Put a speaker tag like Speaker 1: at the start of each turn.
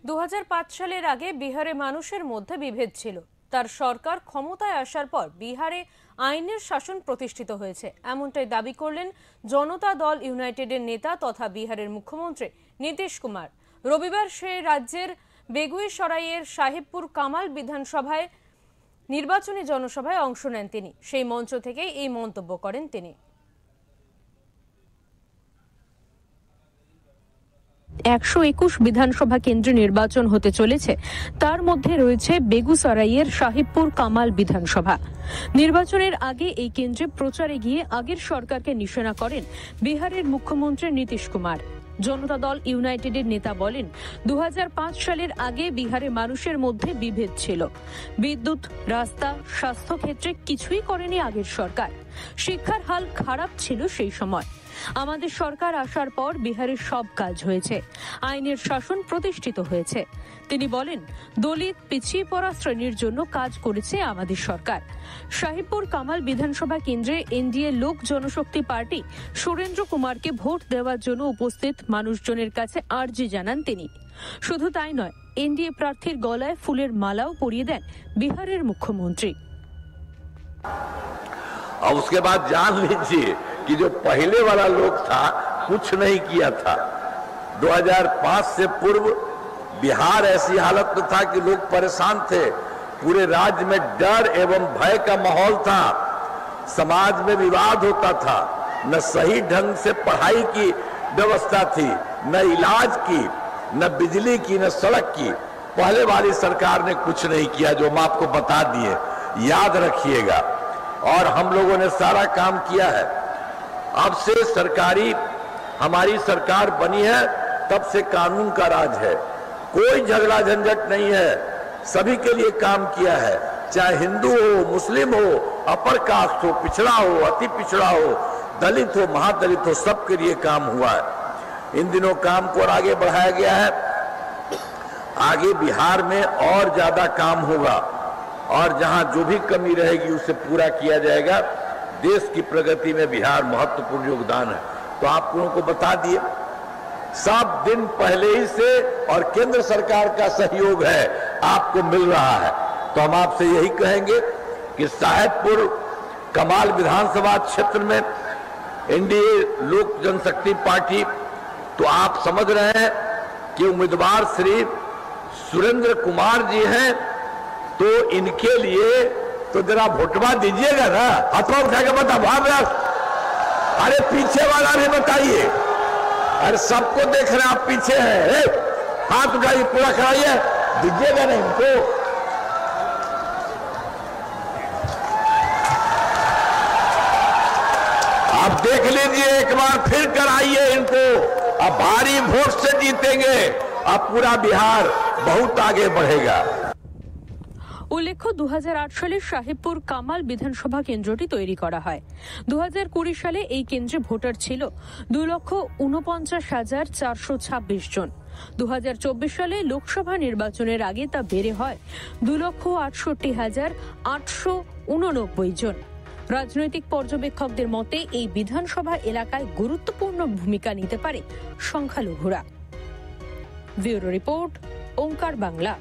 Speaker 1: 2005 সালের আগে বিহারে মানুষের মধ্যে বিভেদ ছিল। তার সরকার ক্ষমতায় আসার পর বিহারে আইনের শাসন প্রতিষ্ঠিত হয়েছে, এমনটাই দাবি করলেন জনতা দল ইউনাইটেডের নেতা তথা বিহারের মুখ্যমন্ত্রী নীতিশ কুমার। রবিবার সে রাজ্যের বেগুইসরাইয়ের সাহেবপুর কামাল বিধানসভায় নির্বাচনী জনসভায় অংশ নেন তিনি। সেই মঞ্চ থেকেই এই মন্তব্য করেন তিনি।
Speaker 2: 121 বিধানসভা কেন্দ্রে নির্বাচন হতে চলেছে, তার মধ্যে রয়েছে বেগুসরাইয়ের সাহেবপুর কামাল বিধানসভা। নির্বাচনের আগে এই কেন্দ্রে প্রচারে গিয়ে আগের সরকারকে নিশানা করেন বিহারের মুখ্যমন্ত্রী নীতিশ কুমার। জনতা দল ইউনাইটেডের নেতা বলেন, 2005 সালের আগে বিহারে মানুষের মধ্যে বিভেদ ছিল। বিদ্যুৎ, রাস্তা, স্বাস্থ্য ক্ষেত্রে কিছুই করেনি আগের সরকার। শিক্ষার হাল খারাপ ছিল সেই সময়। আমাদের সরকার আসার পর বিহারের সব কাজ হয়েছে, আইনের শাসন প্রতিষ্ঠিত হয়েছে। তিনি বলেন, দলিত, পিছিয়ে পড়া শ্রেণীর জন্য কাজ করেছে আমাদের সরকার। সাহেবপুর কামাল বিধানসভা কেন্দ্রে এনডিএ লোক জনশক্তি পার্টি সুরেন্দ্র কুমারকে ভোট দেওয়ার জন্য উপস্থিত মানুষজনের কাছে আর্জি জানান তিনি। শুধু তাই নয়, এনডিএ প্রার্থীর গলায় ফুলের মালাও পরিয়ে দেন বিহারের মুখ্যমন্ত্রী।
Speaker 3: और उसके बाद जान लीजिए कि जो पहले वाला लोग था कुछ नहीं किया था। 2005 से पूर्व बिहार ऐसी हालत में था कि लोग परेशान थे। पूरे राज्य में डर एवं भय का माहौल था। समाज में विवाद होता था। न सही ढंग से पढ़ाई की व्यवस्था थी, न इलाज की, न बिजली की, न सड़क की। पहले वाली सरकार ने कुछ नहीं किया, जो हम आपको बता दिए, याद रखिएगा। और हम लोगों ने सारा काम किया है। अब से हमारी सरकार बनी है, तब से कानून का राज है। कोई झगड़ा झंझट नहीं है। सभी के लिए काम किया है, चाहे हिंदू हो, मुस्लिम हो, अपर कास्ट हो, पिछड़ा हो, अति पिछड़ा हो, दलित हो, महादलित हो, सबके लिए काम हुआ है। इन दिनों काम को और आगे बढ़ाया गया है। आगे बिहार में और ज्यादा काम होगा और जहां जो भी कमी रहेगी उसे पूरा किया जाएगा। देश की प्रगति में बिहार महत्वपूर्ण योगदान है। तो आप लोगों को बता दिए, सब दिन पहले ही से और केंद्र सरकार का सहयोग है, आपको मिल रहा है। तो हम आपसे यही कहेंगे कि साहेबपुर कमाल विधानसभा क्षेत्र में एनडीए लोक जनशक्ति पार्टी, तो आप समझ रहे हैं कि उम्मीदवार श्री सुरेंद्र कुमार जी हैं, तो इनके लिए तो जरा वोटवा दीजिएगा ना। हाथों उठा के बता भाव। अरे पीछे वाला भी बताइए। अरे सबको देख रहे हैं आप पीछे हैं। हाथ उठाइए, पूरा कराइए, दीजिएगा ना इनको। आप देख लीजिए, एक बार फिर कराइए इनको। अब भारी वोट से जीतेंगे, अब पूरा बिहार बहुत आगे बढ़ेगा।
Speaker 2: উল্লেখ্য, 2008 সালে সাহেবপুর কামাল বিধানসভা কেন্দ্রটি তৈরি করা হয়। 2020 সালে এই কেন্দ্রে ভোটার ছিল 2,49,426 জন। 2024 সালে লোকসভা নির্বাচনের আগে তা বেড়ে হয় 2,68,889 জন। রাজনৈতিক পর্যবেক্ষকদের মতে এই বিধানসভা এলাকায় গুরুত্বপূর্ণ ভূমিকা নিতে পারে সংখ্যালঘুরা। ব্যুরো রিপোর্ট, ওঙ্কার বাংলা।